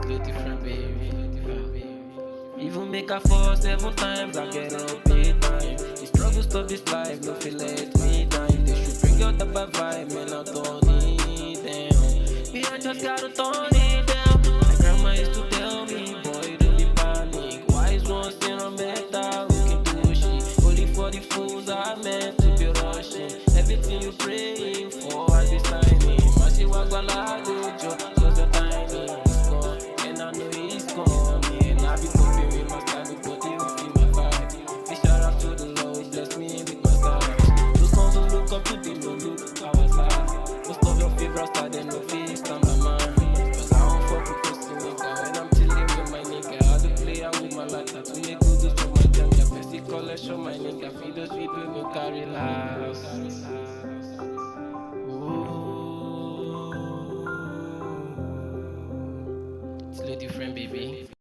Still different, baby. Even make her fall 7 times, I get up 8 times. The struggles of this life, no feel let me time. They should bring out the bad vibe, man, I don't need them. Me, I just gotta turn it down. My grandma used to tell me, boy, don't be panic. Wise ones in a metal, who can do shit. Only for the fools are meant to be rushing. Everything you praying for at this timing. Mashi wagwala dojo, cause the timing is gone, and I know it's coming. I be coping with my style, but they will feel my vibe. Big shout out to the Lord, bless me with my style. Those songs will look up to the no look outside. Most of your favorite style, they no face on my mind. Cause I don't fuck with pussy nigga. When I'm chilling with my nigga, I do play out with my lighter. To make good use of my jam, yeah, Pepsi collection, my nigga. Feed those people who carry lives. Ooh, it's a little different, baby.